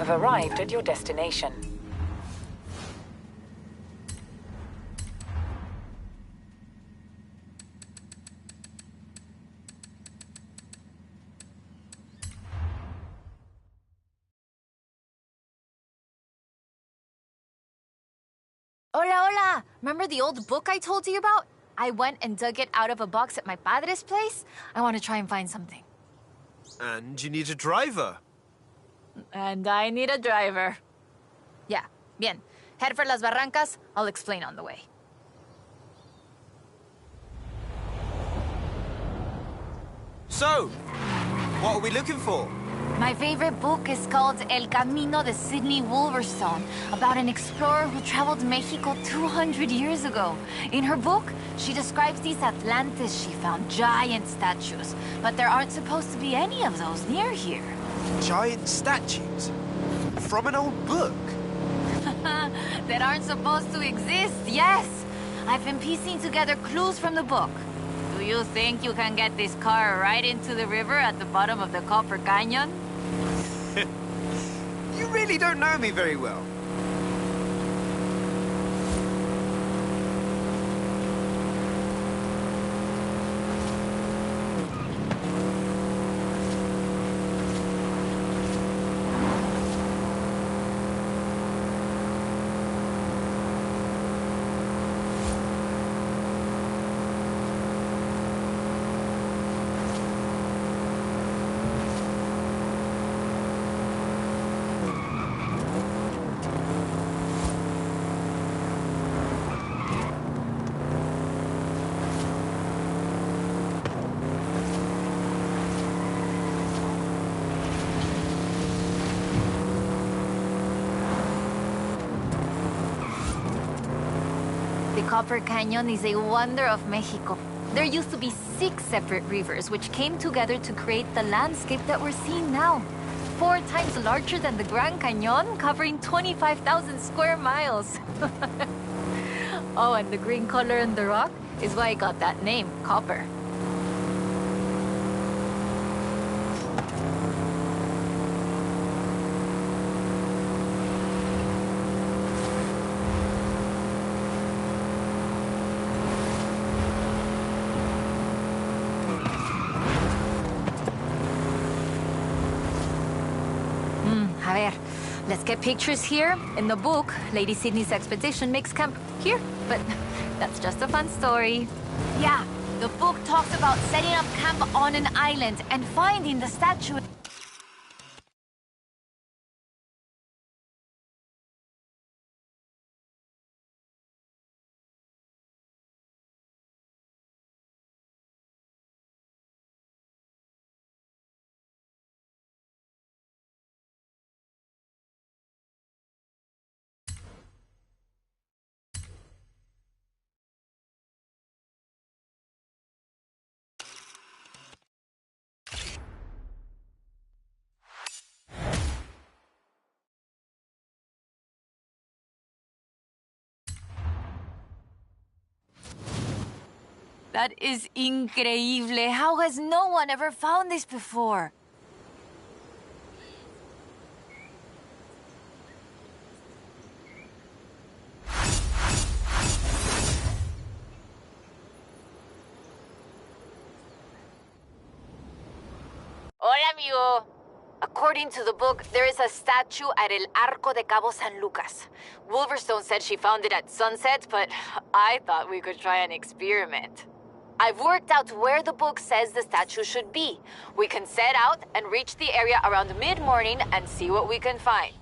have arrived at your destination. Hola, hola! Remember the old book I told you about? I went and dug it out of a box at my padre's place. I want to try and find something. And you need a driver. And I need a driver. Yeah, bien. Head for Las Barrancas. I'll explain on the way. So, what are we looking for? My favorite book is called El Camino de Sidney Wolverstone, about an explorer who traveled Mexico 200 years ago. In her book, she describes these Atlantes she found, giant statues. But there aren't supposed to be any of those near here. Giant statues? From an old book? That aren't supposed to exist, yes! I've been piecing together clues from the book. Do you think you can get this car right into the river at the bottom of the Copper Canyon? You really don't know me very well. The Copper Canyon is a wonder of Mexico. There used to be 6 separate rivers which came together to create the landscape that we're seeing now. 4 times larger than the Grand Canyon, covering 25,000 square miles. Oh, and the green color in the rock is why it got that name, copper. A ver, let's get pictures here. In the book, Lady Sydney's expedition makes camp here, but that's just a fun story. Yeah, the book talks about setting up camp on an island and finding the statue. That is increíble. How has no one ever found this before? Hola, amigo. According to the book, there is a statue at El Arco de Cabo San Lucas. Wolverstone said she found it at sunset, but I thought we could try an experiment. I've worked out where the book says the statue should be. We can set out and reach the area around mid-morning and see what we can find.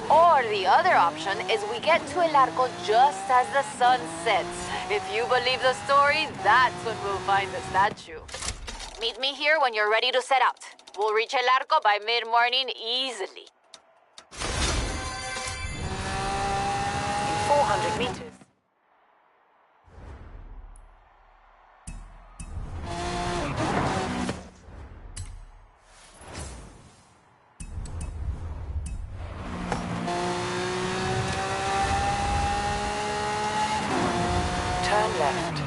Or the other option is we get to El Arco just as the sun sets. If you believe the story, that's when we'll find the statue. Meet me here when you're ready to set out. We'll reach El Arco by mid-morning easily. In 400 meters. Turn left.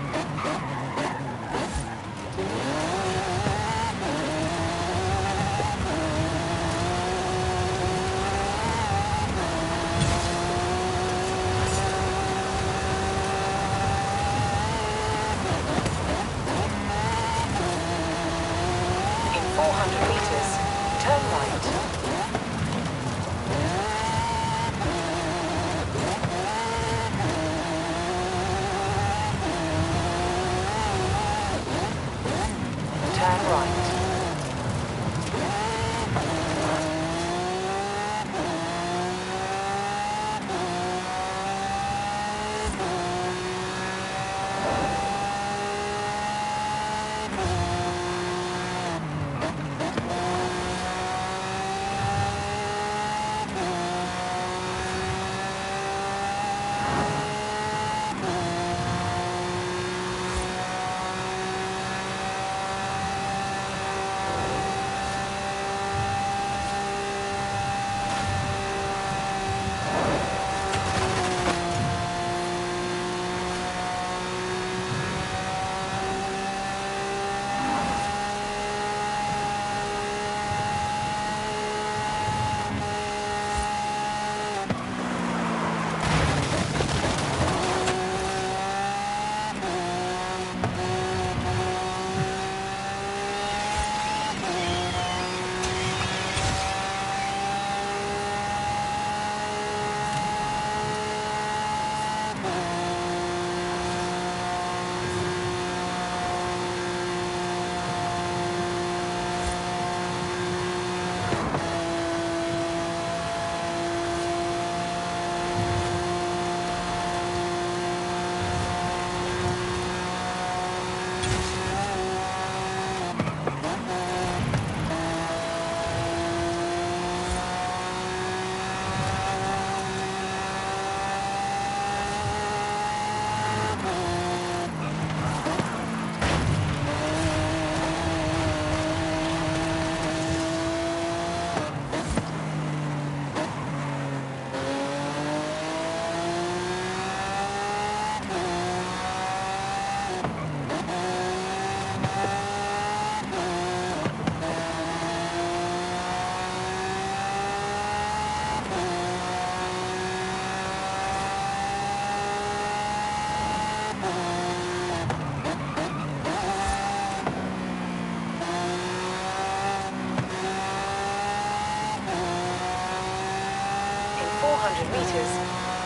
400 meters,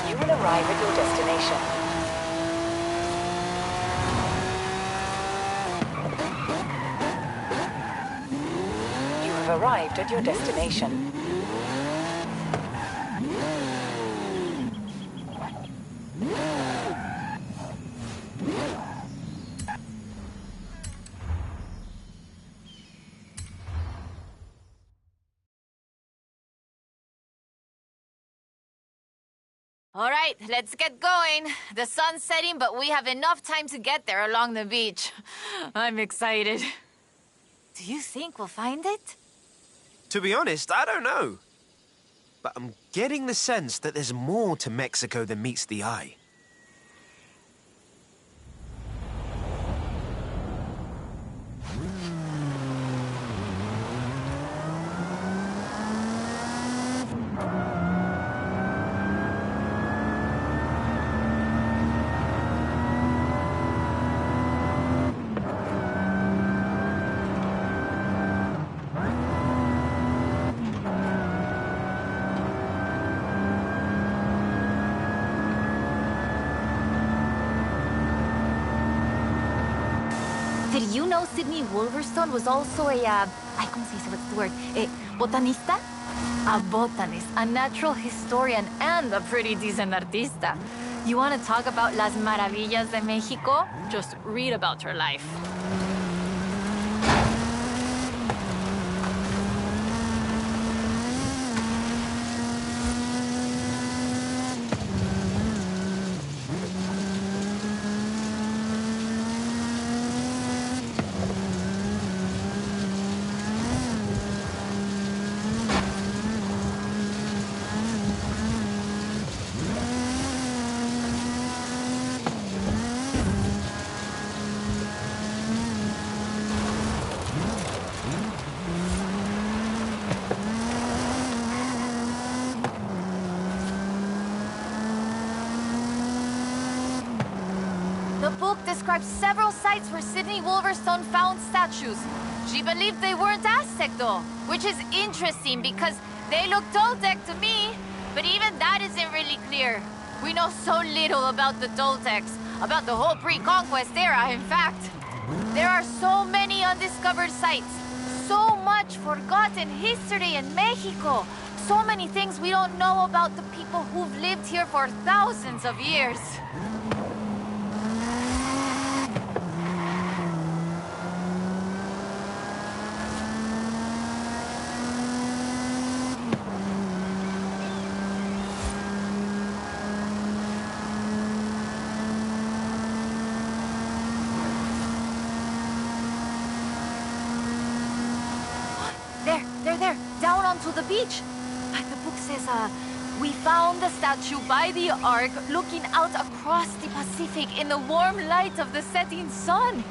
you will arrive at your destination. You have arrived at your destination. All right, let's get going. The sun's setting, but we have enough time to get there along the beach. I'm excited. Do you think we'll find it? To be honest, I don't know. But I'm getting the sense that there's more to Mexico than meets the eye. Did you know Sydney Wolverstone was also a, ¿cómo se dice? What's the word? Botanista? A botanist, a natural historian, and a pretty decent artista. You want to talk about las maravillas de Mexico? Just read about her life. The book describes several sites where Sydney Wolverstone found statues. She believed they weren't Aztec, though, which is interesting because they look Toltec to me, but even that isn't really clear. We know so little about the Toltecs, about the whole pre-conquest era, in fact. There are so many undiscovered sites, so much forgotten history in Mexico, so many things we don't know about the people who've lived here for thousands of years. There, down onto the beach. The book says, we found the statue by the ark looking out across the Pacific in the warm light of the setting sun.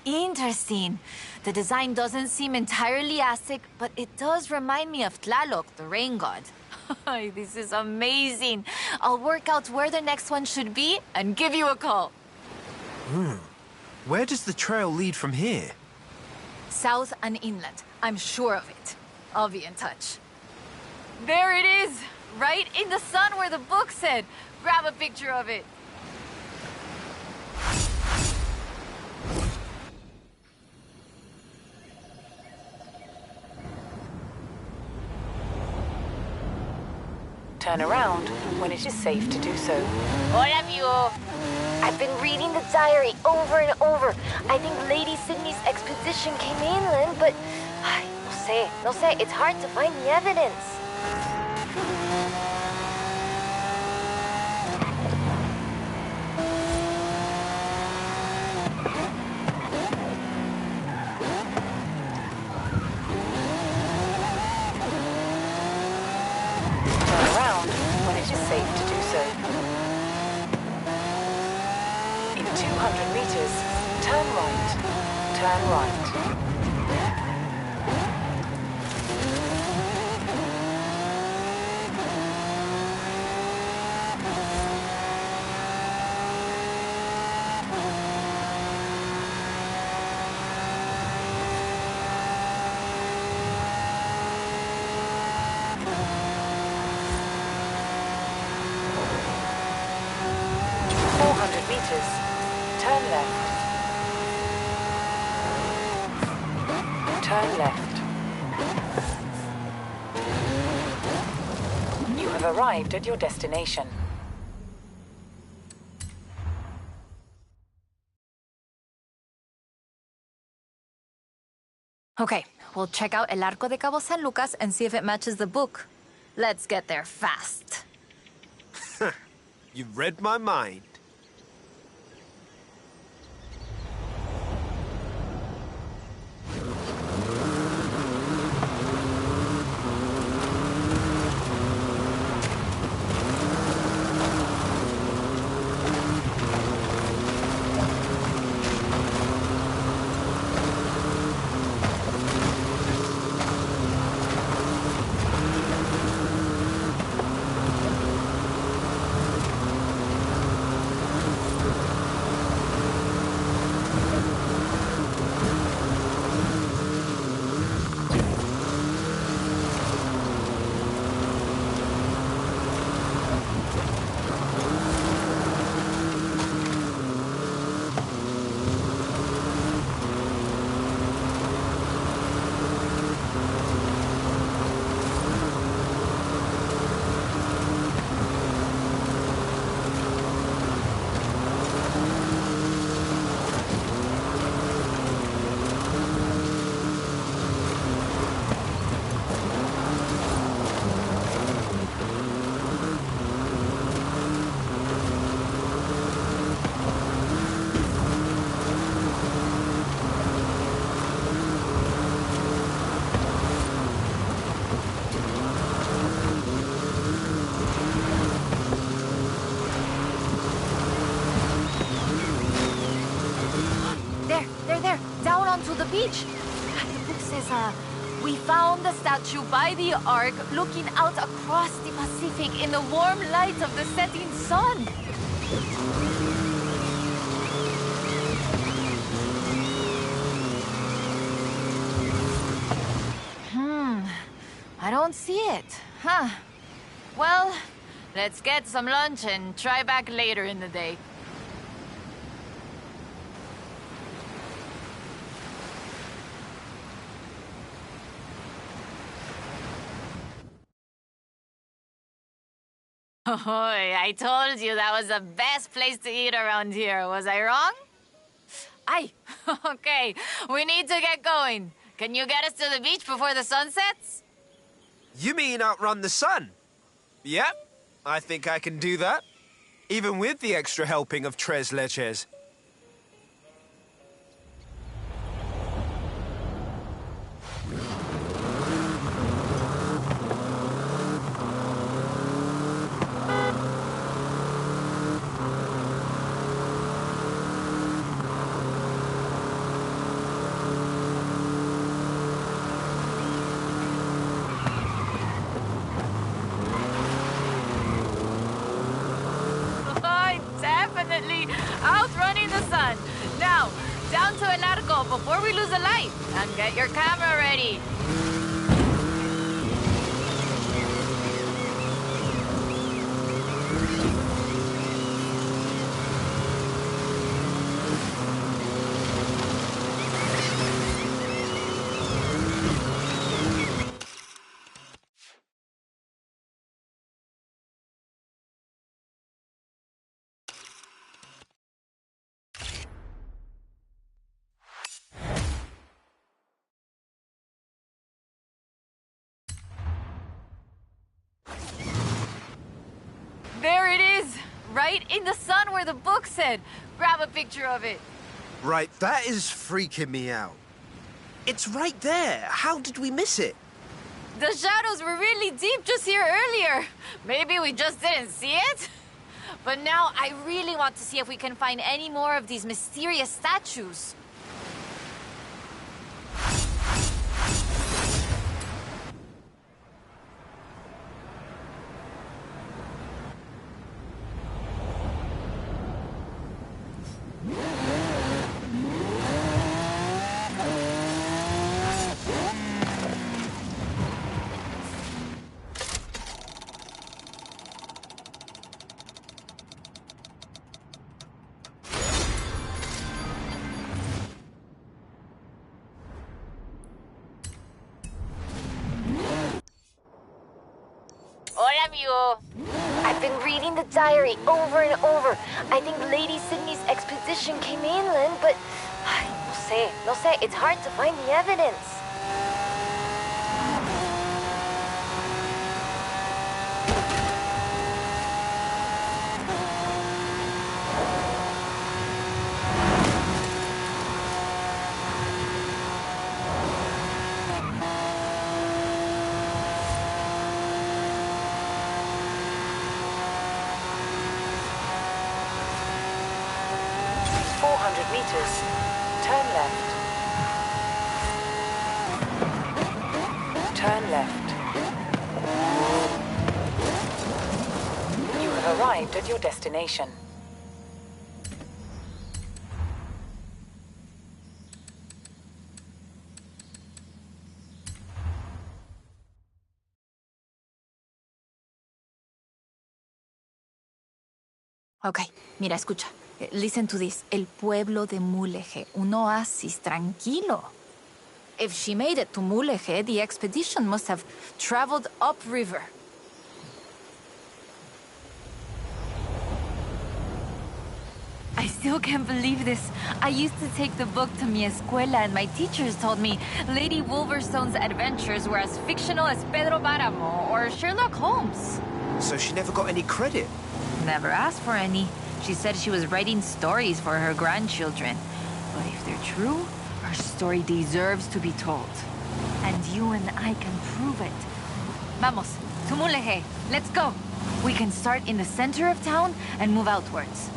Interesting. The design doesn't seem entirely Aztec, but it does remind me of Tlaloc, the rain god. This is amazing. I'll work out where the next one should be and give you a call. Where does the trail lead from here? South and inland. I'm sure of it. I'll be in touch. There it is! Right in the sun where the book said. Grab a picture of it. Turn around when it is safe to do so. Hola, amigo. I've been reading the diary over and over. I think Lady Sydney's expedition came inland, but no sé, it's hard to find the evidence. 200 meters. Turn right. Turn right. 400 meters. Turn left. Turn left. You have arrived at your destination. Okay, we'll check out El Arco de Cabo San Lucas and see if it matches the book. Let's get there fast. You've read my mind. There, down onto the beach. The book says, we found the statue by the Ark looking out across the Pacific in the warm light of the setting sun. I don't see it. Huh. Well, let's get some lunch and try back later in the day. Oh, I told you that was the best place to eat around here. Was I wrong? Aye. Okay, we need to get going. Can you get us to the beach before the sun sets? You mean outrun the sun? Yep, I think I can do that. Even with the extra helping of tres leches. Outrunning the sun. Now, down to El Arco before we lose a light. And get your camera ready. There it is! Right in the sun where the book said. Grab a picture of it. Right, that is freaking me out. It's right there. How did we miss it? The shadows were really deep just here earlier. Maybe we just didn't see it? But now I really want to see if we can find any more of these mysterious statues. Hola, amigo. I've been reading the diary over and over. I think Lady Sydney's expedition came inland, but no sé, it's hard to find the evidence. Meters. Turn left. Turn left. You have arrived at your destination. Ok, mira, escucha. Listen to this. El pueblo de Mulegé. Un oasis tranquilo. If she made it to Mulegé, the expedition must have traveled upriver. I still can't believe this. I used to take the book to mi escuela and my teachers told me Lady Wolverstone's adventures were as fictional as Pedro Páramo or Sherlock Holmes. So she never got any credit? Never asked for any. She said she was writing stories for her grandchildren. But if they're true, her story deserves to be told. And you and I can prove it. Vamos, to Mulegé. Let's go. We can start in the center of town and move outwards.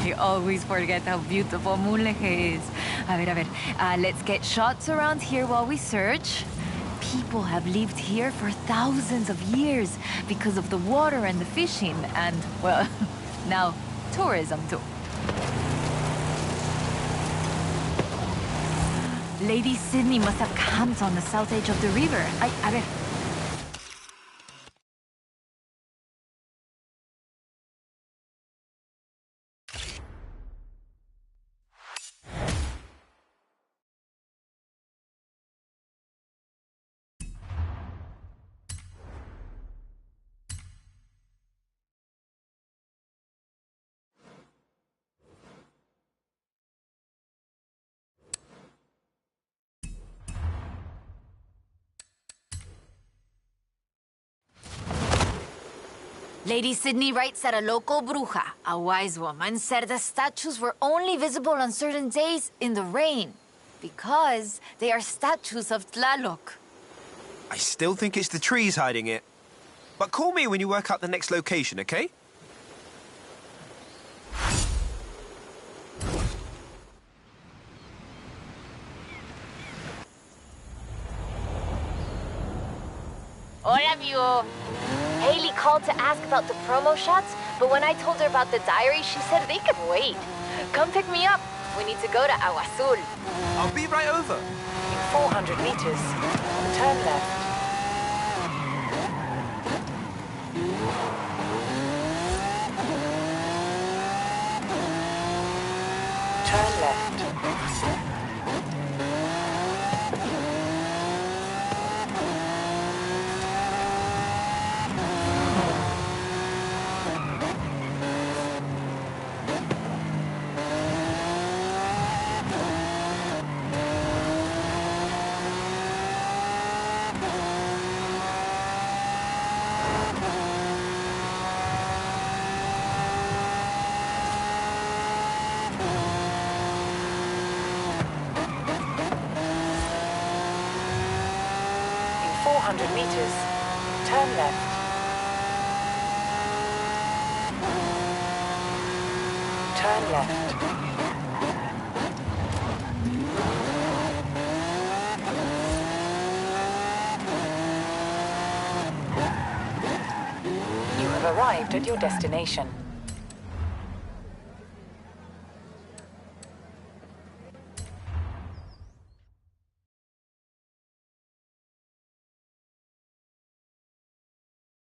I always forget how beautiful Mulegé is. A ver. Let's get shots around here while we search. People have lived here for thousands of years because of the water and the fishing and, well, now tourism too. Lady Sydney must have camped on the south edge of the river. A ver. Lady Sydney writes that a local bruja, a wise woman, said the statues were only visible on certain days in the rain because they are statues of Tlaloc. I still think it's the trees hiding it. But call me when you work out the next location, okay? Hola, amigo. Haley called to ask about the promo shots, but when I told her about the diary, she said they could wait. Come pick me up. We need to go to Agua Azul. I'll be right over. In 400 meters, turn left. Turn left. In 400 meters, turn left. Turn left. You have arrived at your destination.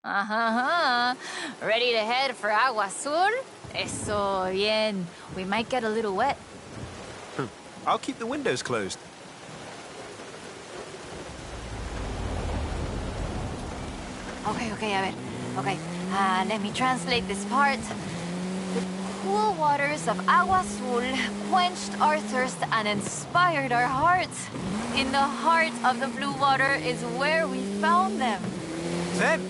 Uh-huh. Ready to head for Agua Azul? Eso, bien. We might get a little wet. I'll keep the windows closed. Okay, a ver. Okay, let me translate this part. The cool waters of Agua Azul quenched our thirst and inspired our hearts. In the heart of the blue water is where we found them. Them?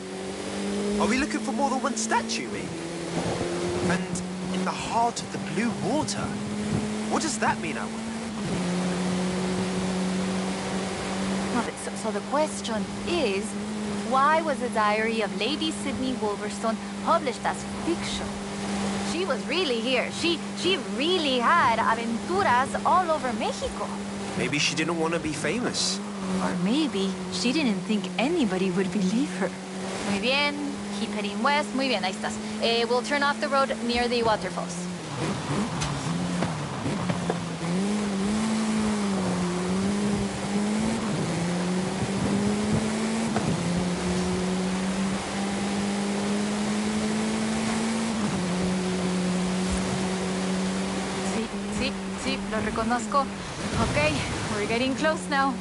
Are we looking for more than one statue, maybe? And in the heart of the blue water? What does that mean, I wonder? No, so the question is, why was the diary of Lady Sydney Wolverstone published as fiction? She was really here. She really had aventuras all over Mexico. Maybe she didn't want to be famous. Or maybe she didn't think anybody would believe her. Muy bien. Keep heading west. Muy bien, ahí estás. We'll turn off the road near the waterfalls. Sí, lo reconozco. Okay, we're getting close now.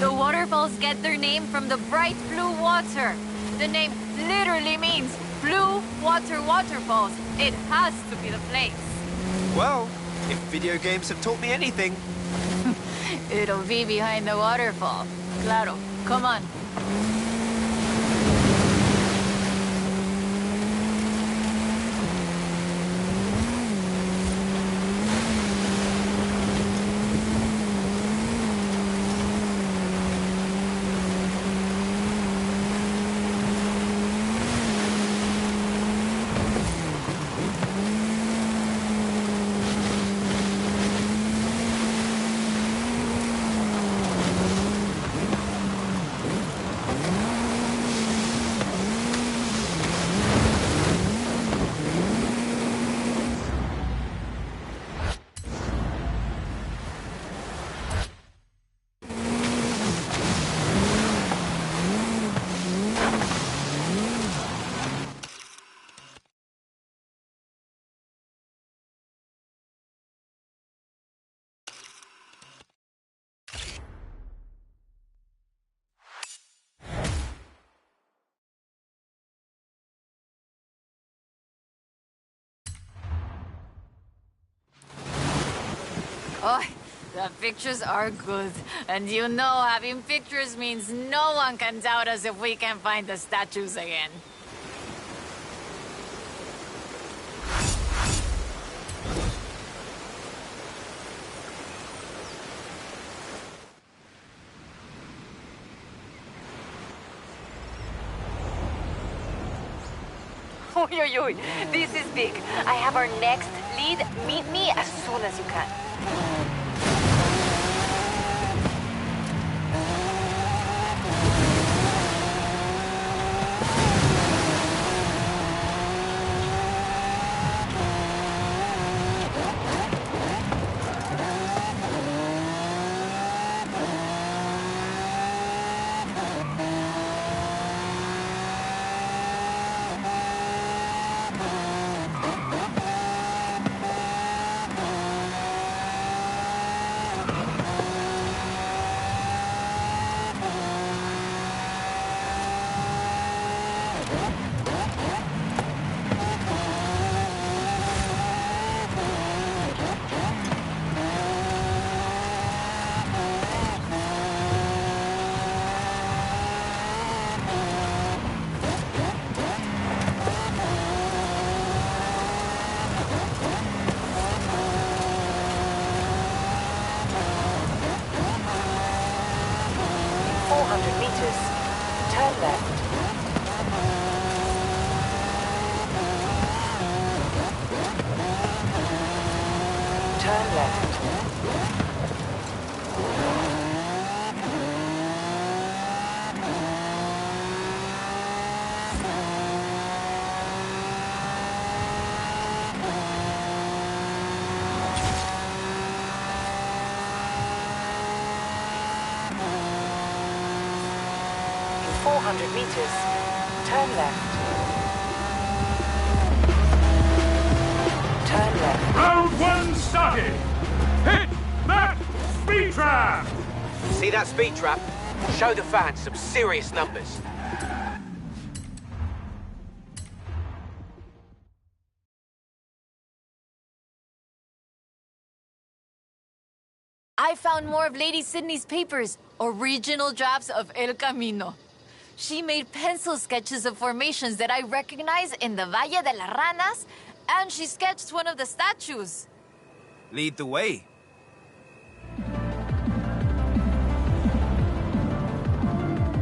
The waterfalls get their name from the bright blue water. The name literally means blue water waterfalls. It has to be the place. Well, if video games have taught me anything. It'll be behind the waterfall. Claro, come on. Oh, the pictures are good. And you know, having pictures means no one can doubt us if we can find the statues again. Oy, oy, oy. This is big. I have our next lead. Meet me as soon as you can. Turn left. In 400 meters, turn left. Turn left. Round one started! Hit that speed trap! See that speed trap? Show the fans some serious numbers. I found more of Lady Sydney's papers, original drafts of El Camino. She made pencil sketches of formations that I recognize in the Valle de las Ranas, and she sketched one of the statues. Lead the way.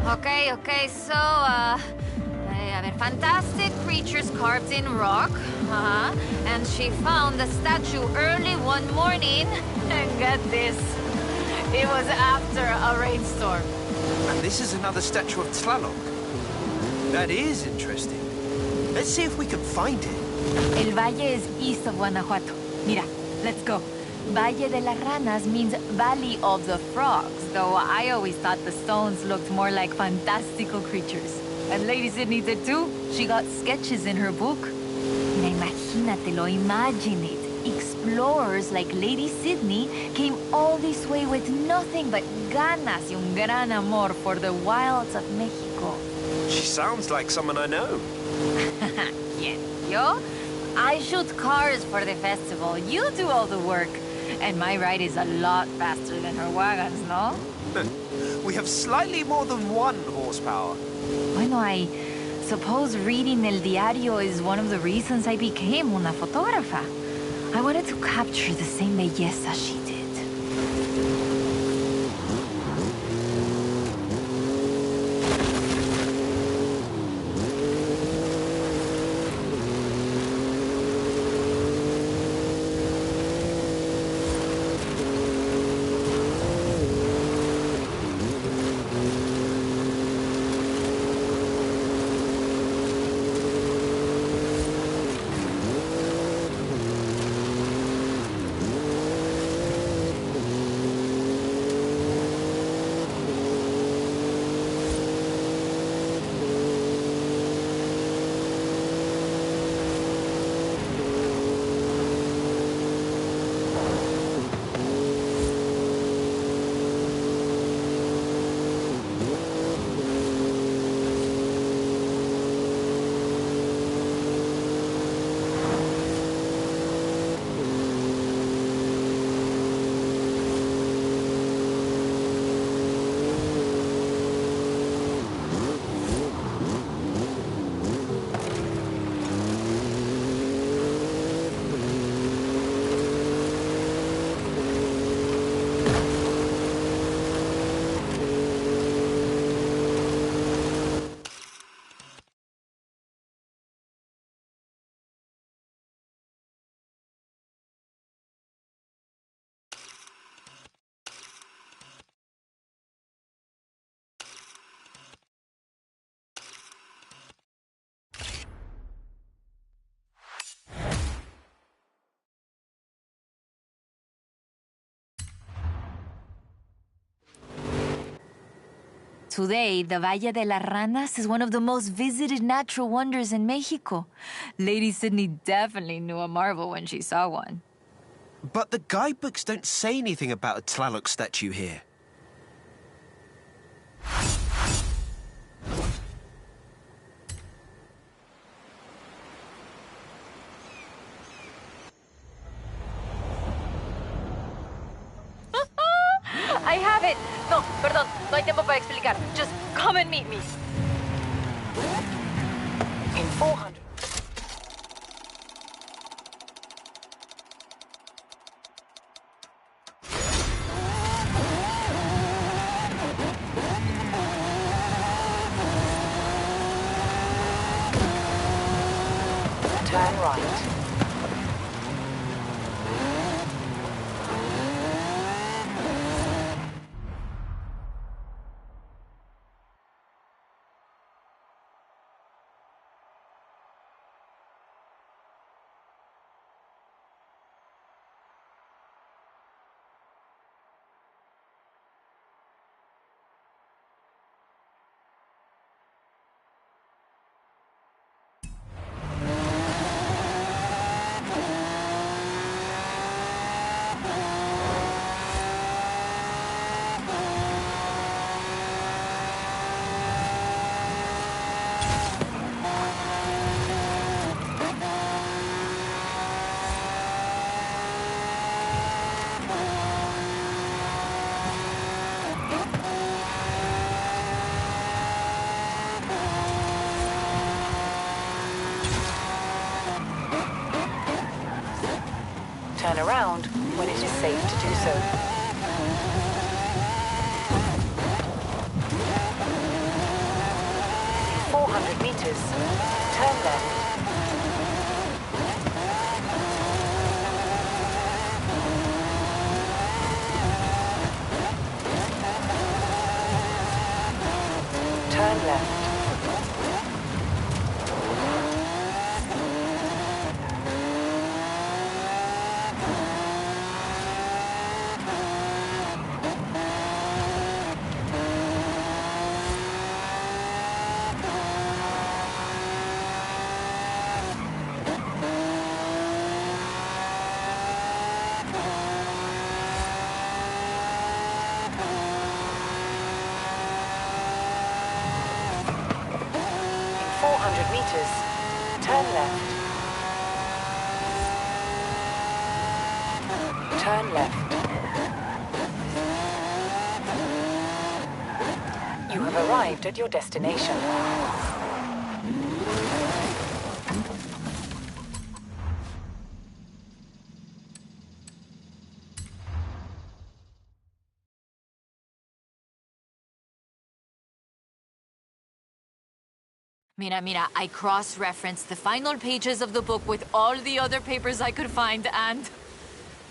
Okay, so, a ver, fantastic creatures carved in rock. And she found the statue early one morning. And get this, it was after a rainstorm. And this is another statue of Tlaloc. That is interesting. Let's see if we can find it. El Valle is east of Guanajuato. Mira, let's go. Valle de las Ranas means Valley of the Frogs, though I always thought the stones looked more like fantastical creatures. And Lady Sydney did too. She got sketches in her book. Mira, imagínatelo, imagine it. Explorers like Lady Sydney came all this way with nothing but ganas y un gran amor for the wilds of Mexico. She sounds like someone I know. Yeah, yo? I shoot cars for the festival. You do all the work. And my ride is a lot faster than her wagons, no? We have slightly more than 1 horsepower. Bueno, I suppose reading El Diario is one of the reasons I became una fotógrafa. I wanted to capture the same belleza she did. Today, the Valle de las Ranas is one of the most visited natural wonders in Mexico. Lady Sydney definitely knew a marvel when she saw one. But the guidebooks don't say anything about a Tlaloc statue here. I have it! No, perdón, no hay tiempo para explicar. Just come and meet me. In 400. Turn right. Turn around when it is safe to do so. In 400 meters, turn left. Turn left. In 400 meters, turn left. Turn left. You have arrived at your destination. Mira, I cross-referenced the final pages of the book with all the other papers I could find, and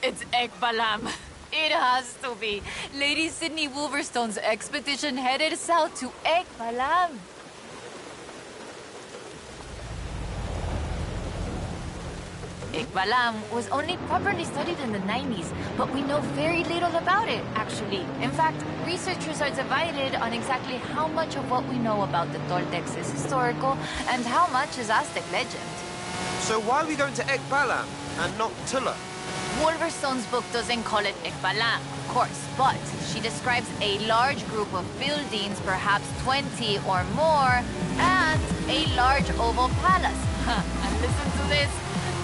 it's Ekbalam. It has to be. Lady Sydney Wolverstone's expedition headed south to Ekbalam. Ekbalam was only properly studied in the 90s, but we know very little about it, actually. In fact, researchers are divided on exactly how much of what we know about the Toltecs is historical and how much is Aztec legend. So why are we going to Ekbalam and not Tula? Wolverstone's book doesn't call it Ekbalam, of course, but she describes a large group of buildings, perhaps 20 or more, and a large oval palace. And listen to this.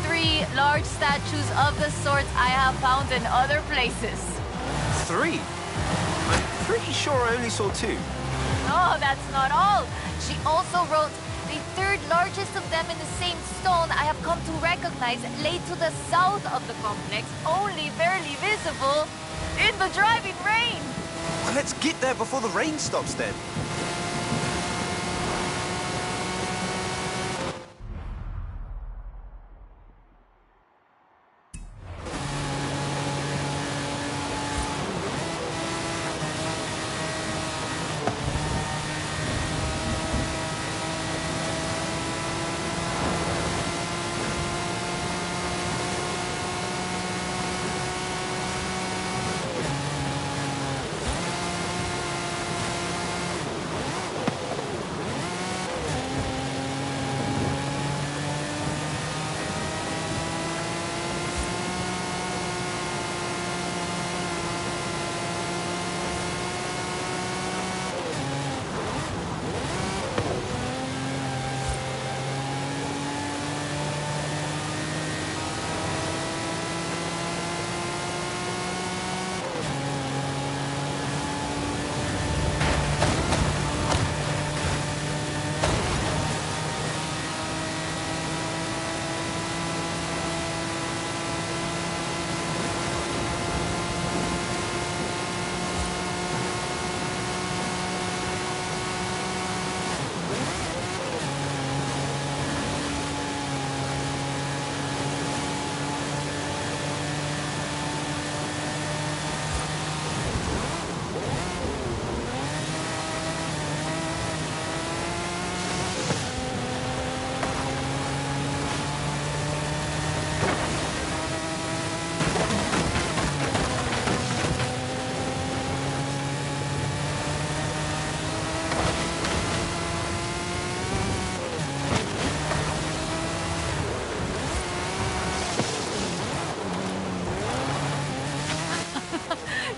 3 large statues of the sorts I have found in other places. 3? I'm pretty sure I only saw 2. No, that's not all. She also wrote, the 3rd largest of them in the same stone I have come to recognize lay to the south of the complex, only barely visible in the driving rain. Well, let's get there before the rain stops then.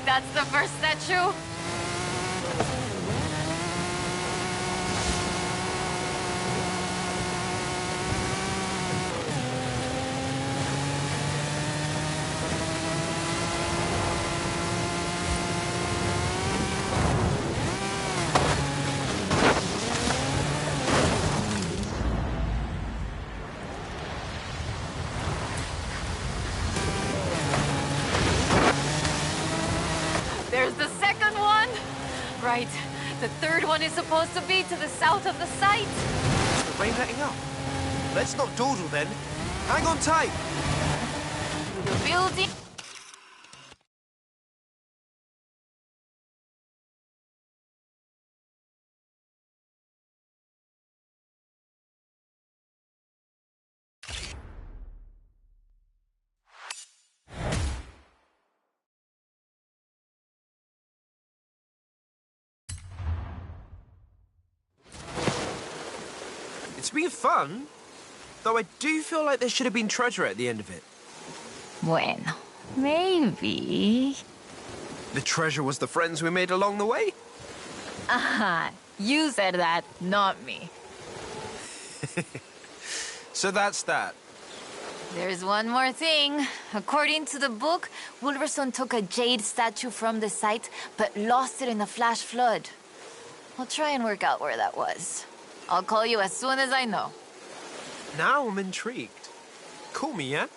That's the first statue? right. The third one is supposed to be to the south of the site. Is the rain letting up? Let's not dawdle then. Hang on tight. The building. It's been fun, though I do feel like there should have been treasure at the end of it. Bueno, maybe. The treasure was the friends we made along the way? Aha, you said that, not me. So that's that. There's one more thing. According to the book, Wolverstone took a jade statue from the site, but lost it in the flash flood. I'll try and work out where that was. I'll call you as soon as I know. Now I'm intrigued. Call me, yeah?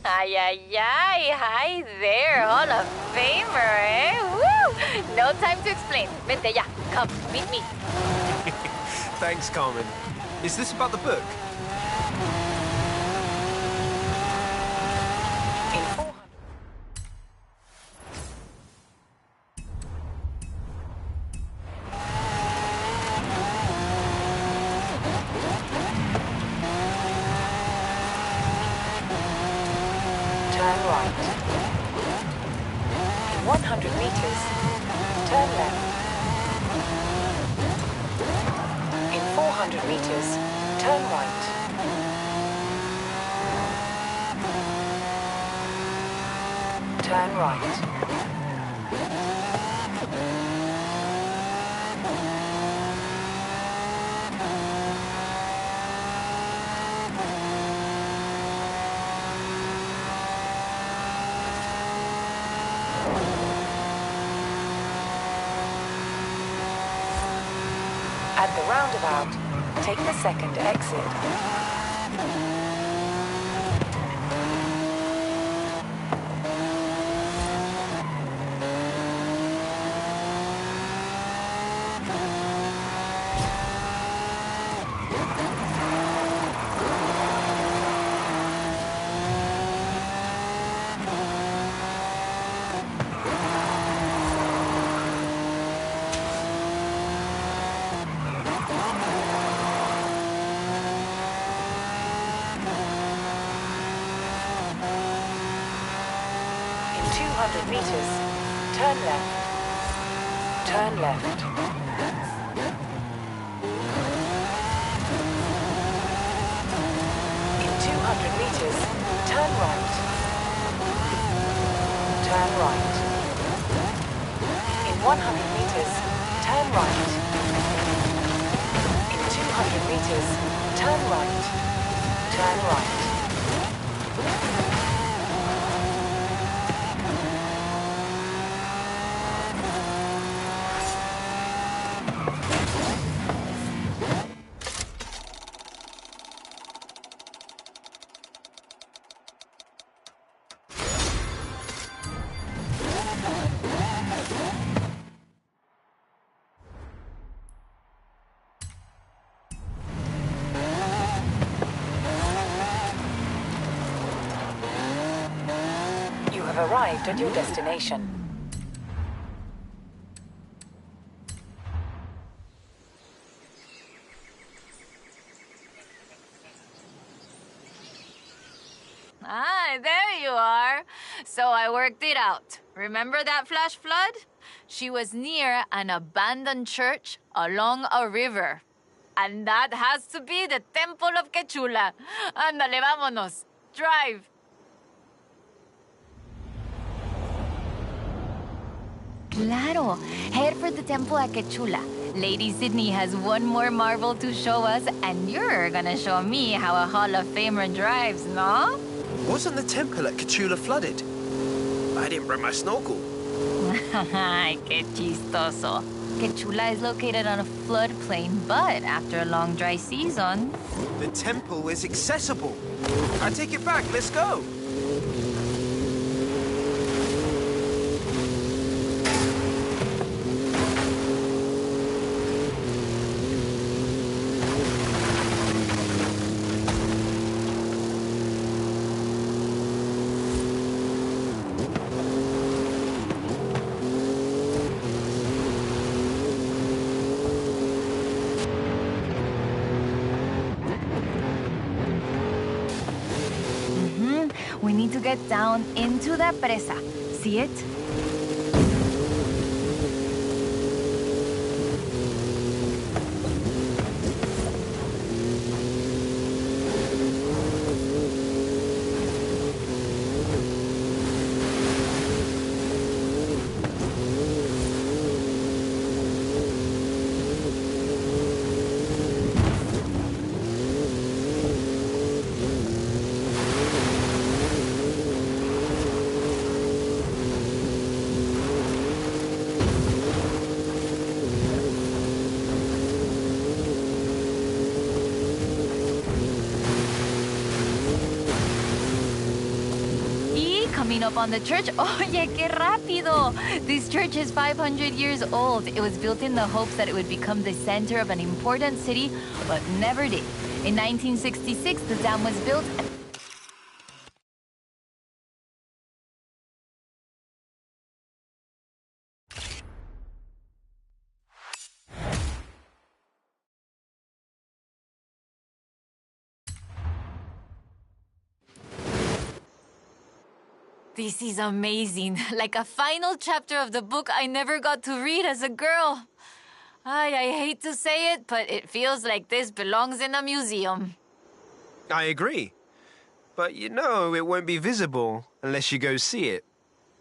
Ay, ay, ay. Hi there, Hall of Famer, eh? Woo! No time to explain. Vente ya. Come, meet me. Thanks, Carmen. Is this about the book? In 400... Turn right. In 100 meters, turn left. In 400 meters, turn right. Turn right. At the roundabout, take the second exit. In 200 meters, turn left. Turn left. In 200 meters, turn right. Turn right. In 100 meters, turn right. In 200 meters, turn right. Turn right. You have arrived at your destination. Ah, there you are. So I worked it out. Remember that flash flood? She was near an abandoned church along a river. And that has to be the Temple of Quechula. Ándale, vámonos. Drive. Claro. Head for the temple at Quechula. Lady Sydney has one more marvel to show us, and you're gonna show me how a Hall of Famer drives, no? Wasn't the temple at Quechula flooded? I didn't bring my snorkel. Ay, qué chistoso. Parque Chula is located on a floodplain, but after a long dry season... The temple is accessible. I take it back, let's go. We need to get down into that presa. See it? Coming up on the church. Oye, qué rápido! This church is 500 years old. It was built in the hopes that it would become the center of an important city, but never did. In 1966, the dam was built. This is amazing. Like a final chapter of the book I never got to read as a girl. I hate to say it, but it feels like this belongs in a museum. I agree. But you know it won't be visible unless you go see it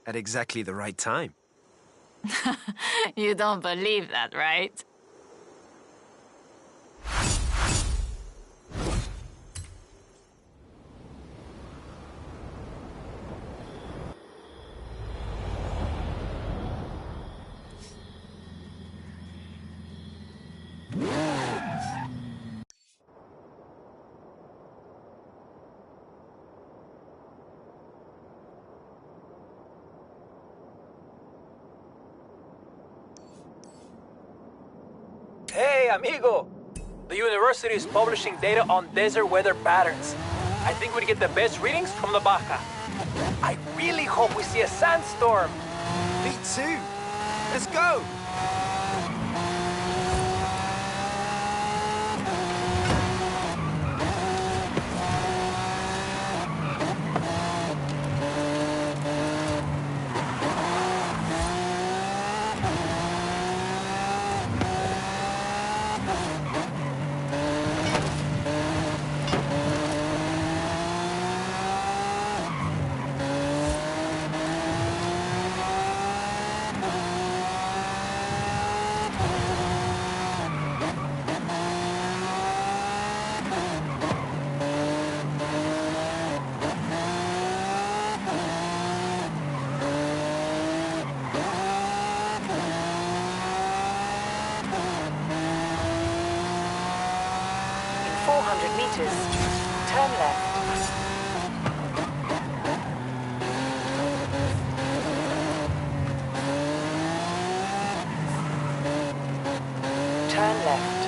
at exactly the right time. You don't believe that, right? Hey, amigo! The university is publishing data on desert weather patterns. I think we'd get the best readings from the Baja. I really hope we see a sandstorm. Me too. Let's go. In 400 meters, turn left. Turn left.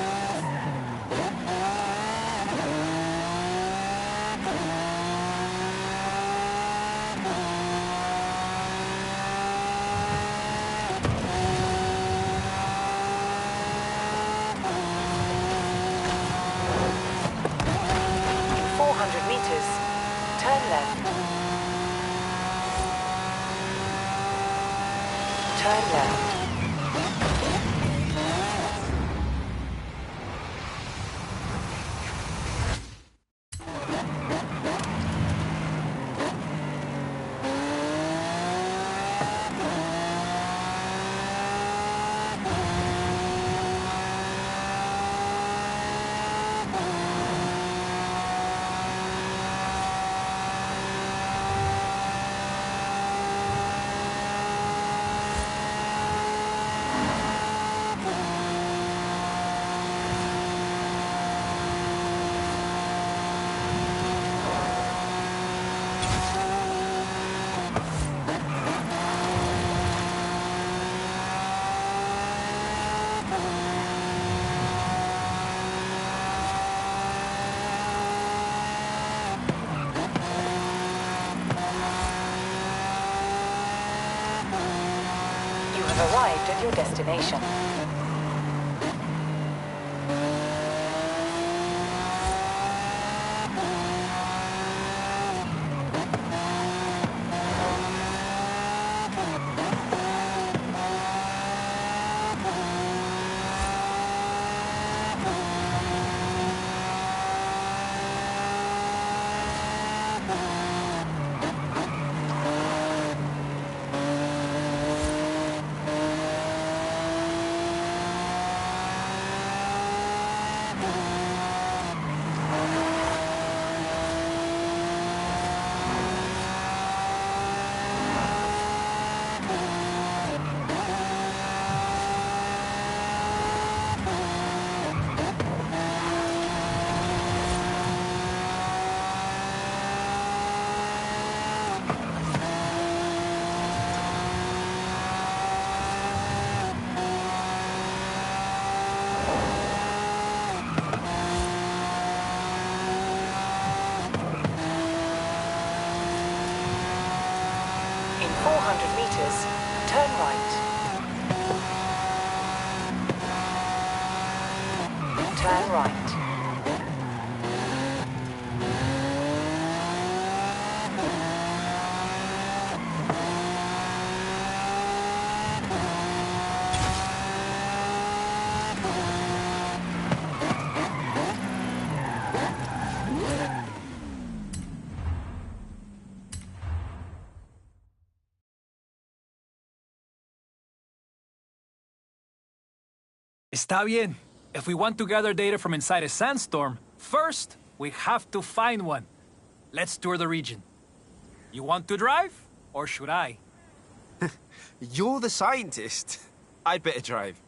In 400 meters, arrived at your destination. In 400 meters, turn right. Turn right. Está bien. If we want to gather data from inside a sandstorm, first, we have to find one. Let's tour the region. You want to drive, or should I? You're the scientist. I'd better drive.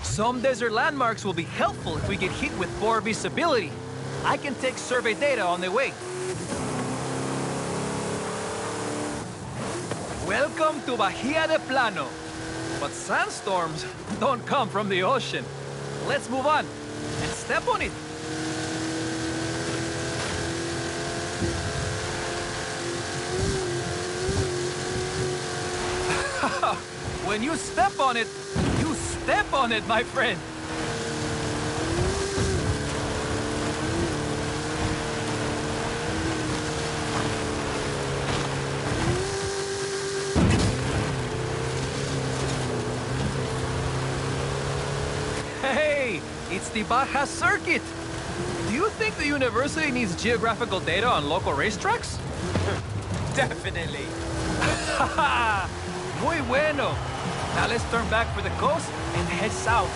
Some desert landmarks will be helpful if we get hit with poor visibility. I can take survey data on the way. Welcome to Bahia de Plano. But sandstorms don't come from the ocean. Let's move on and step on it. When you step on it, you step on it, my friend. Hey, it's the Baja Circuit. Do you think the university needs geographical data on local racetracks? Definitely. Muy bueno. Now let's turn back for the coast and head south.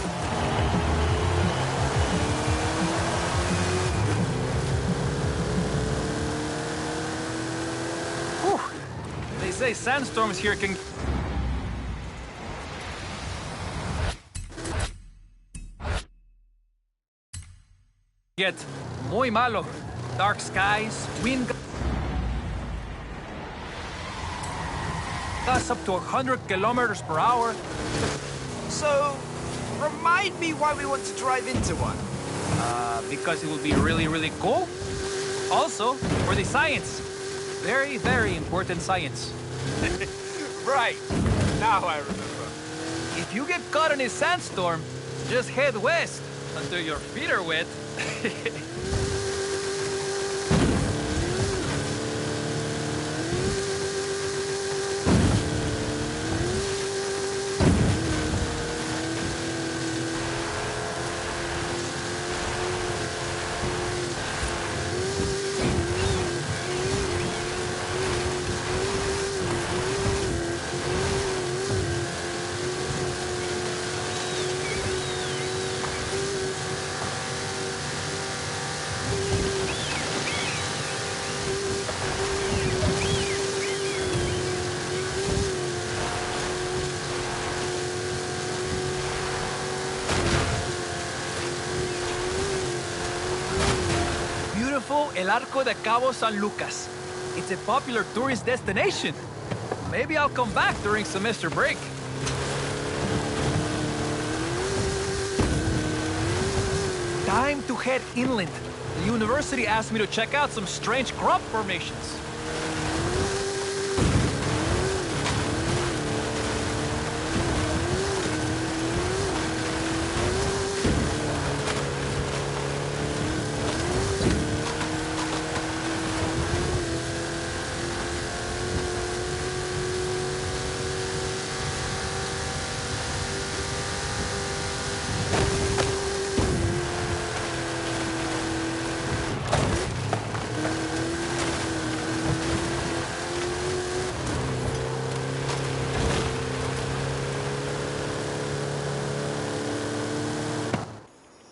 Whew. They say sandstorms here can get muy malo. Dark skies, wind gusts up to 100 kilometers per hour. So, remind me why we want to drive into one. Because it will be really, really cool. Also, for the science. Very, very important science. Right. Now I remember. If you get caught in a sandstorm, just head west until your feet are wet. El Arco de Cabo San Lucas. It's a popular tourist destination. Maybe I'll come back during semester break. Time to head inland. The university asked me to check out some strange crop formations.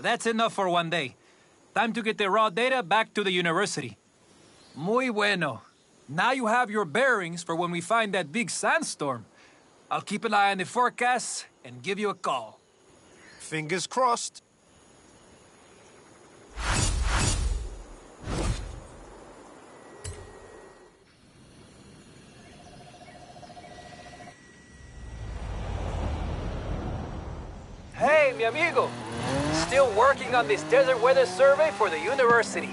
That's enough for one day. Time to get the raw data back to the university. Muy bueno. Now you have your bearings for when we find that big sandstorm. I'll keep an eye on the forecast and give you a call. Fingers crossed. Hey, mi amigo. Still working on this desert weather survey for the university.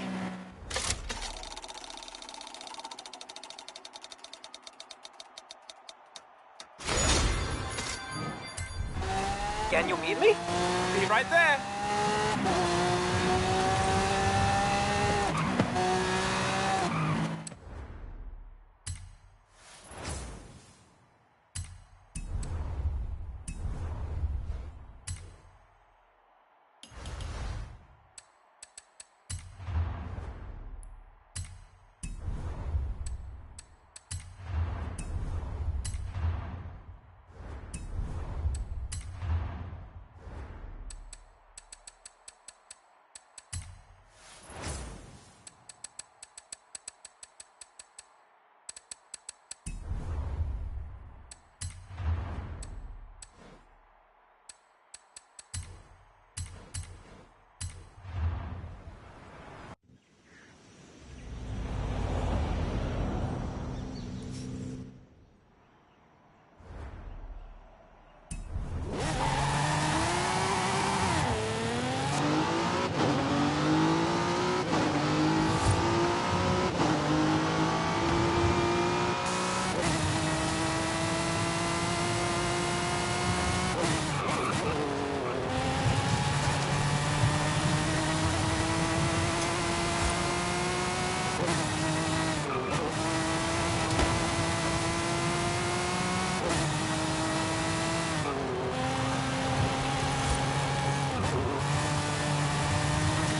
Can you meet me? Be right there.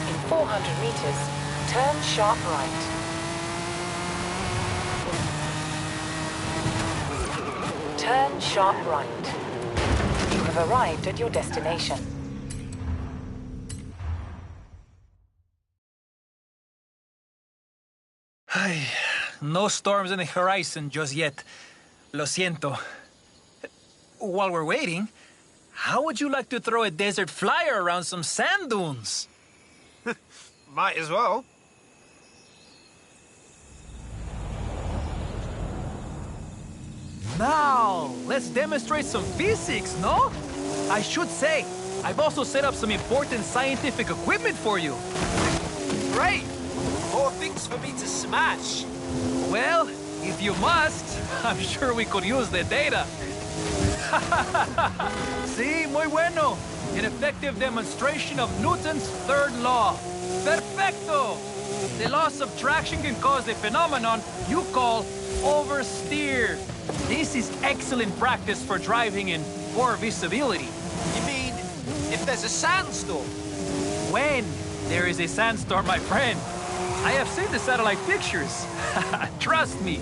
In 400 meters, turn sharp right. Turn sharp right. You have arrived at your destination. Ay, no storms on the horizon just yet. Lo siento. While we're waiting, how would you like to throw a desert flyer around some sand dunes? Might as well. Now, let's demonstrate some physics, no? I should say, I've also set up some important scientific equipment for you. Great! More things for me to smash. Well, if you must, I'm sure we could use the data. Sí, muy bueno. An effective demonstration of Newton's third law. Perfecto! The law of subtraction can cause the phenomenon you call oversteer. This is excellent practice for driving in poor visibility. You mean, if there's a sandstorm? When there is a sandstorm, my friend. I have seen the satellite pictures. Trust me.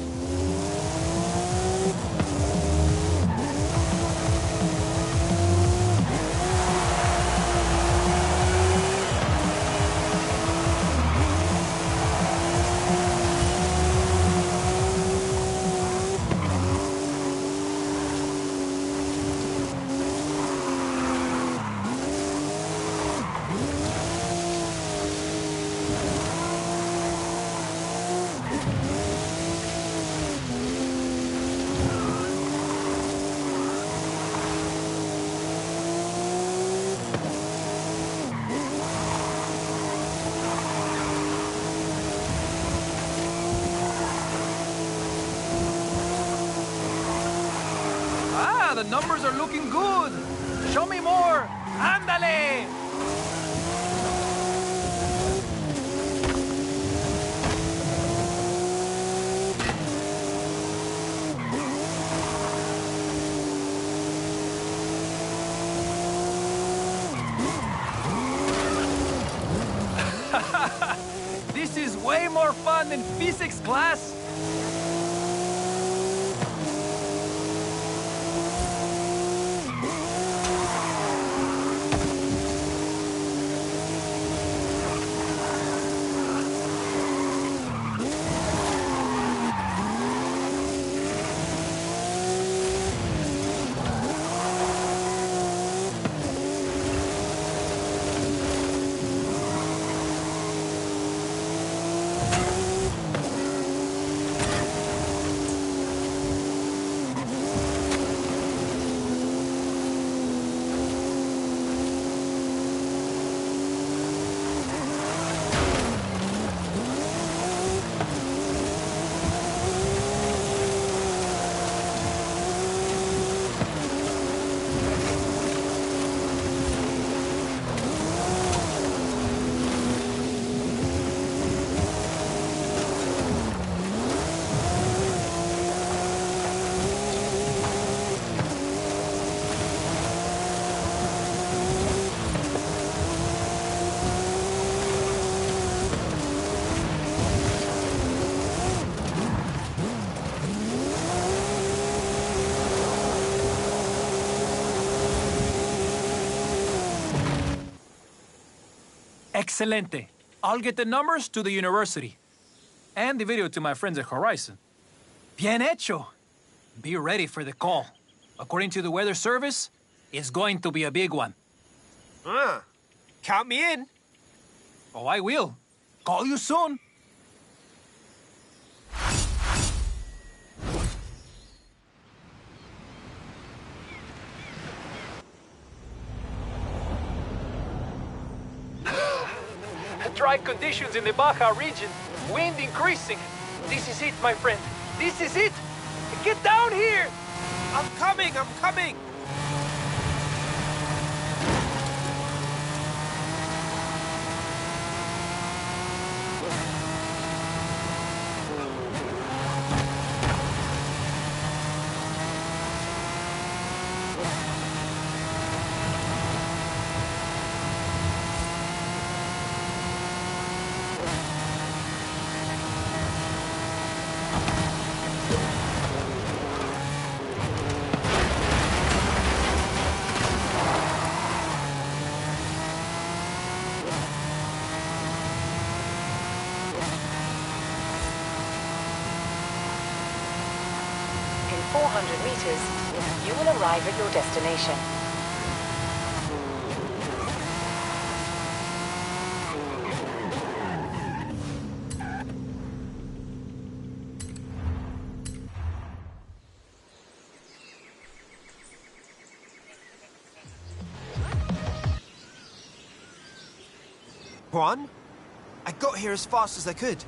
The numbers are looking good. Show me more. Ándale. This is way more fun than physics class. Excelente. I'll get the numbers to the university. And the video to my friends at Horizon. Bien hecho. Be ready for the call. According to the weather service, it's going to be a big one. Count me in. Oh, I will. Call you soon. Dry conditions in the Baja region. Wind increasing. This is it, my friend. This is it. Get down here. I'm coming, I'm coming. In 400 meters, you will arrive at your destination. Juan? I got here as fast as I could.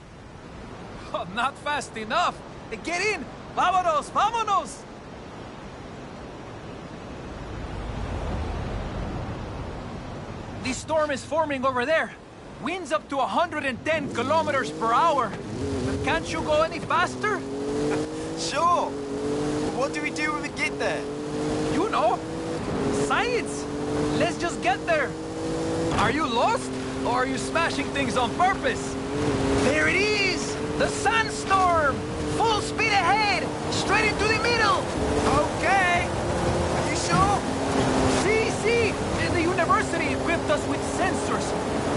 Oh, not fast enough. Get in. Vámonos, vámonos. The storm is forming over there. Winds up to 110 kilometers per hour. But can't you go any faster? Sure. What do we do when we get there? You know. Science. Let's just get there. Are you lost? Or are you smashing things on purpose? There it is! The sandstorm! Full speed ahead! Straight into the middle! Okay. Are you sure? See! The university equipped us with sensors.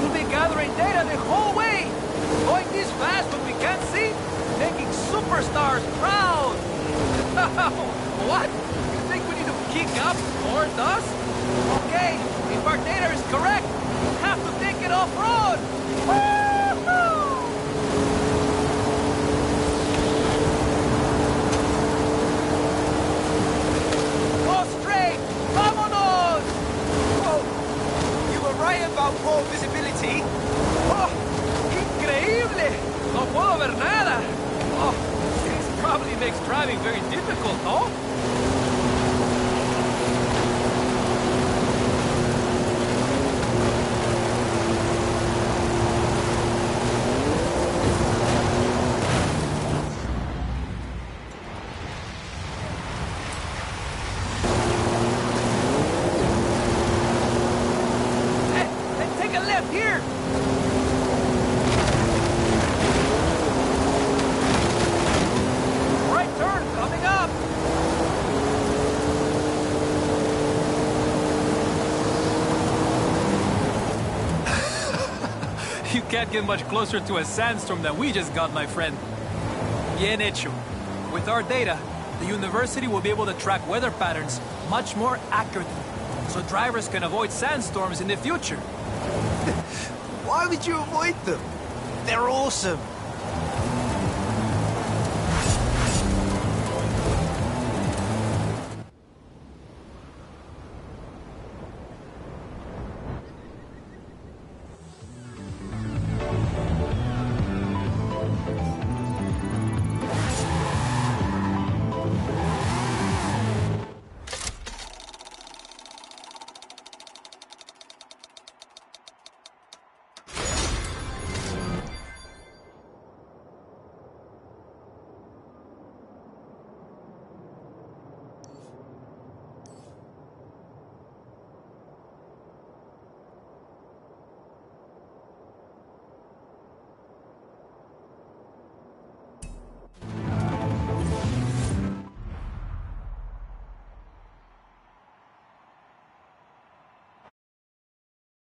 We'll be gathering data the whole way. Going this fast but we can't see? Making superstars proud! What? You think we need to kick up more dust? Okay, if our data is correct, we'll have to take it off-road! Woo-hoo! Go straight! Vámonos! Whoa. You were right about poor visibility. ¡Oh! ¡Increíble! No puedo ver nada! Oh, this probably makes driving very difficult, no? Hey, take a left here! Right turn coming up! You can't get much closer to a sandstorm than we just got, my friend. Bien hecho. With our data, the university will be able to track weather patterns much more accurately, so drivers can avoid sandstorms in the future. Why would you avoid them? They're awesome.